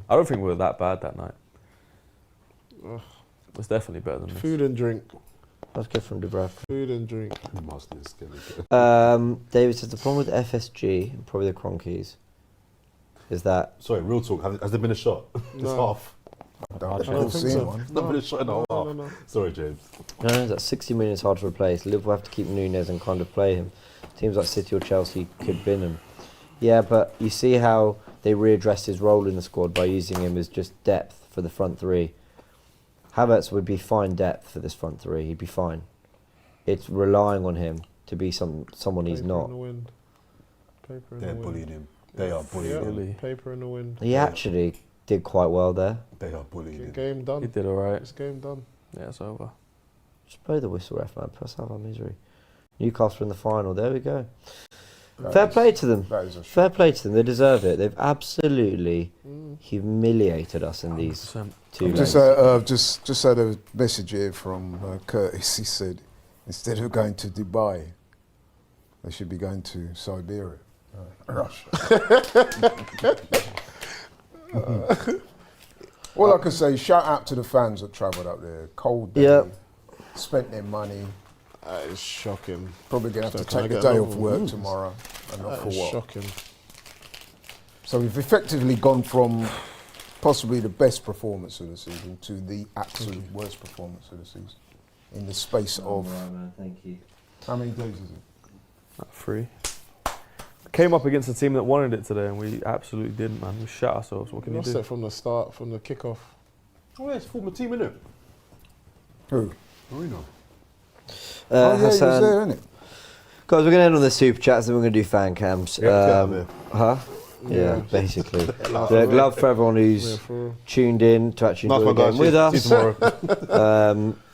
I don't think we were that bad that night. It was definitely better than this. Food and drink. That's good from Dubravka. Food and drink. David says the problem with FSG and probably the Cronkies is that. Sorry, real talk. Has there been a shot? It's half. I don't think so. There's not been a shot in a half. No. Sorry, James. No, that 60 million is hard to replace. Liverpool have to keep Nunez and kind of play him. Teams like City or Chelsea could bin him. Yeah, but you see how they readdressed his role in the squad by using him as just depth for the front three. Havertz would be fine depth for this front three. He'd be fine. It's relying on him to be someone he's not. They're bullying him. They are bullying him. Paper in the wind. He actually did quite well there. They are bullying him. Game done. He did alright. It's game done. Yeah, it's over. Just blow the whistle, ref, man. Plus have our misery. Newcastle in the final. There we go. Fair play to them. Fair play to them. They deserve it. They've absolutely humiliated us in these 2 games. Just had a message here from Curtis. He said, instead of going to Dubai, they should be going to Siberia. Russia. All I can say, shout out to the fans that travelled up there. Cold day, spent their money. It's shocking. Probably going to have to take a day off work tomorrow. And not for what? Shocking. So we've effectively gone from possibly the best performance of the season to the absolute worst performance of the season. In the space of... Thank you. How many days is it? 3. Came up against a team that wanted it today and we absolutely didn't, man. We shut ourselves. What can you do? Lost it from the start, from the kickoff. Oh, yeah, it's former team, innit? Who? Marino. Yeah, he was there, innit? Guys, we're going to end on the super chats and we're going to do fan cams. Yeah, Yeah, basically. Love for everyone who's tuned in to actually enjoy the game with us.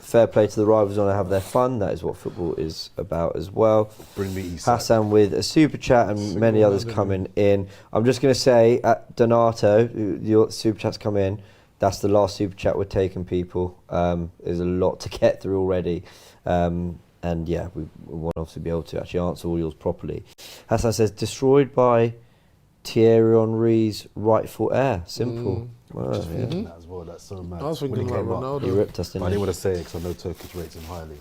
Fair play to the rivals on to have their fun. That is what football is about as well. Bring me East Hassan with a super chat and many others coming in. I'm just going to say, at Donato, your super chats come in. That's the last super chat we're taking, people. There's a lot to get through already. And yeah, we want to obviously be able to actually answer all yours properly. Hassan says, destroyed by Thierry Henry's rightful heir. Simple. Wow, just thinking that as well. That's so mad. I was thinking about Ronaldo. He ripped us, didn't I he? didn't want to say it because I know Turkish rates him highly.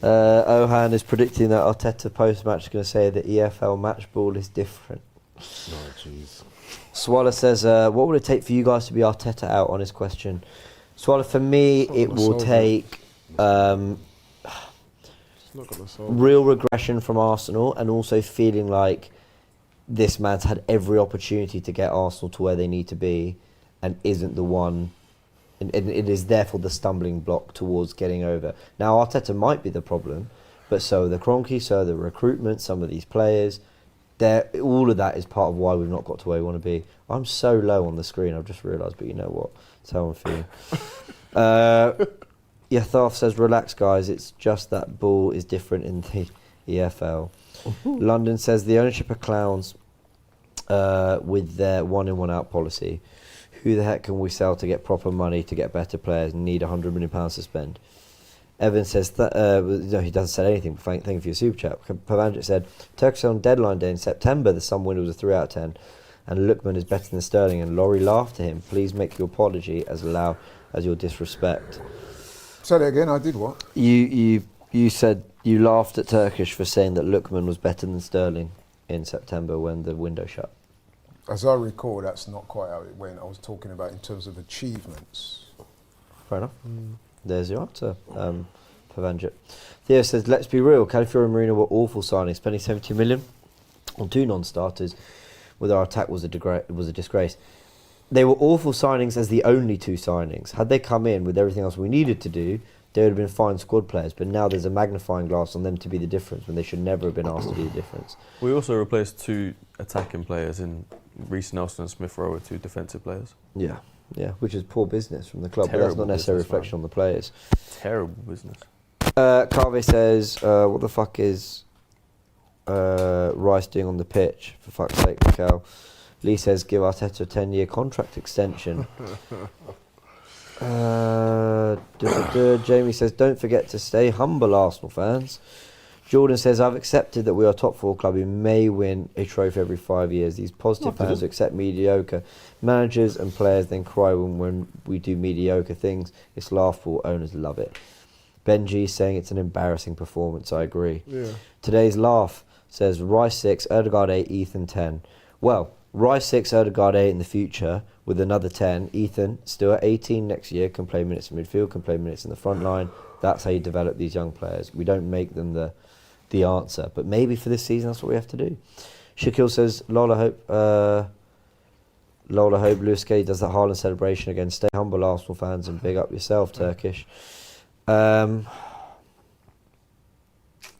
Ohan is predicting that Arteta post-match is going to say that EFL match ball is different. No, jeez. Swallow says, what would it take for you guys to be Arteta out on his question? Swallow, for me, it will take real regression from Arsenal and also feeling like this man's had every opportunity to get Arsenal to where they need to be and isn't the one, and it is therefore the stumbling block towards getting over. Now, Arteta might be the problem, but so are the Kroenke, so are the recruitment, some of these players. All of that is part of why we've not got to where we want to be. I'm so low on the screen, I've just realised, but you know what? That's how I'm feeling. Yatharth says, relax guys, it's just that ball is different in the EFL. London says, the ownership are clowns with their one in, one out policy. Who the heck can we sell to get proper money to get better players and need £100 million to spend? Evan says, no, he doesn't say anything, but thank you for your super chat. Pavanjic said, Turkish on deadline day in September, the Sun winner was a 3 out of 10, and Lookman is better than Sterling, and Laurie laughed at him. Please make your apology as loud as your disrespect. Say that again, I did what? You said you laughed at Turkish for saying that Lookman was better than Sterling in September when the window shut. As I recall, that's not quite how it went. I was talking about in terms of achievements. Fair enough. There's your answer, Pavanjic. Theo says, let's be real, Calafiori and Marino were awful signings. Spending 70 million on 2 non-starters with our attack was a disgrace. They were awful signings as the only 2 signings. Had they come in with everything else we needed to do, they would have been fine squad players, but now there's a magnifying glass on them to be the difference when they should never have been asked to be the difference. We also replaced 2 attacking players in Reece Nelson and Smith Rowe with 2 defensive players. Yeah, which is poor business from the club, Terrible, but that's not necessarily a reflection on the players. Terrible business. Carvey says, what the fuck is Rice doing on the pitch? For fuck's sake, Mikel. Lee says, give Arteta a 10-year contract extension. Jamie says, don't forget to stay humble, Arsenal fans. Jordan says, I've accepted that we are a top 4 club who may win a trophy every 5 years. These positive fans who accept mediocre managers and players then cry when we do mediocre things. It's laughable. Owners love it. Benji saying it's an embarrassing performance. I agree. Yeah. Today's laugh says Rice 6, Ødegaard 8, Ethan 10. Well, Rice 6, Ødegaard 8 in the future with another 10. Ethan, still at 18 next year, can play minutes in midfield, can play minutes in the front line. That's how you develop these young players. We don't make them the answer, but maybe for this season that's what we have to do. Shaquille says, Lola hope Lewis Kelly does that Haaland celebration again. Stay humble, Arsenal fans, and big up yourself, Turkish. My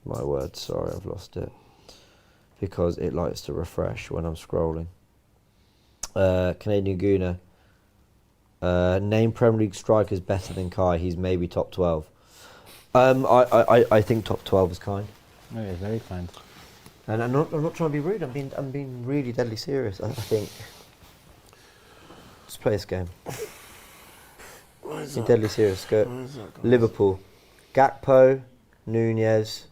word, sorry, I've lost it because it likes to refresh when I'm scrolling. Canadian Gooner, name Premier League strikers better than Kai. He's maybe top 12. I think top 12 is kind. Oh, yeah, very kind. And I'm not trying to be rude. I'm being really deadly serious. I think. Let's play this game. Be deadly serious. Go. Liverpool, Gakpo, Nunez,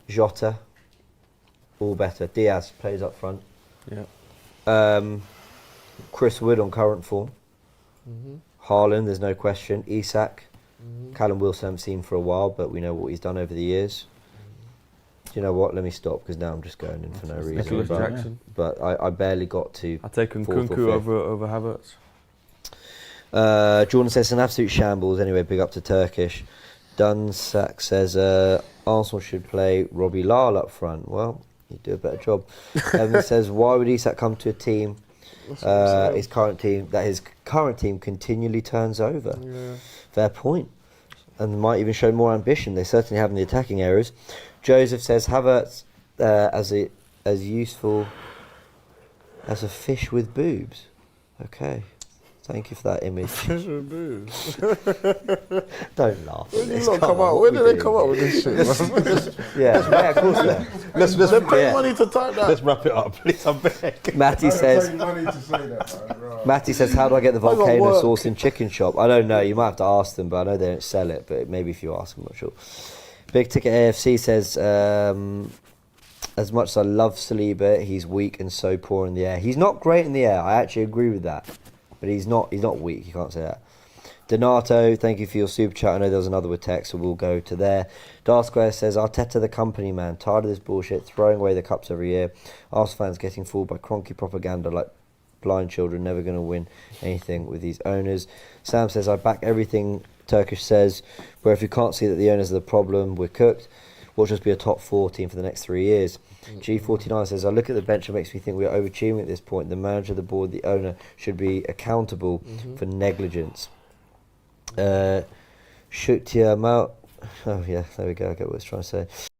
Jota, all better. Diaz plays up front. Yeah. Chris Wood on current form. Haaland, there's no question. Isak, Callum Wilson haven't seen for a while, but we know what he's done over the years. Do you know what? Let me stop because now I'm just going in for no reason. Nicholas Jackson. But I barely got to. I've taken Kunku over Havertz. Jordan says it's an absolute shambles. Anyway, big up to Turkish. Dunsack says Arsenal should play Robbie Lyle up front. Well, he'd do a better job. Evan says, why would Isak come to a team, his current team continually turns over? Yeah. Fair point. And might even show more ambition. They certainly have in the attacking areas. Joseph says Havertz as useful as a fish with boobs. Okay. Thank you for that image. Fish with boobs. Don't laugh. When did they come up with this shit? Yeah, of course. Let's They pay money to type that. let's wrap it up, please. I'm beg. Matty says, money to say that, right? Matty says, how do I get the got volcano work. sauce in chicken shop? I don't know. You might have to ask them, but I know they don't sell it. But maybe if you ask, I'm not sure. Big Ticket AFC says, as much as I love Saliba, he's weak and so poor in the air. He's not great in the air. I actually agree with that. But he's not weak. You can't say that. Donato, thank you for your super chat. I know there was another with text, so we'll go to there. Dark Square says, Arteta the company man. Tired of this bullshit, throwing away the cups every year. Arsenal fans getting fooled by cronky propaganda like blind children, never going to win anything with these owners. Sam says, I back everything Turkish says, where if you can't see that the owners are the problem, we're cooked. We'll just be a top 4 team for the next 3 years. G49 says, I look at the bench, it makes me think we are overachieving at this point. The manager, the board, the owner should be accountable for negligence. Shuktiya Mal. Oh, yeah, there we go. I get what I was trying to say.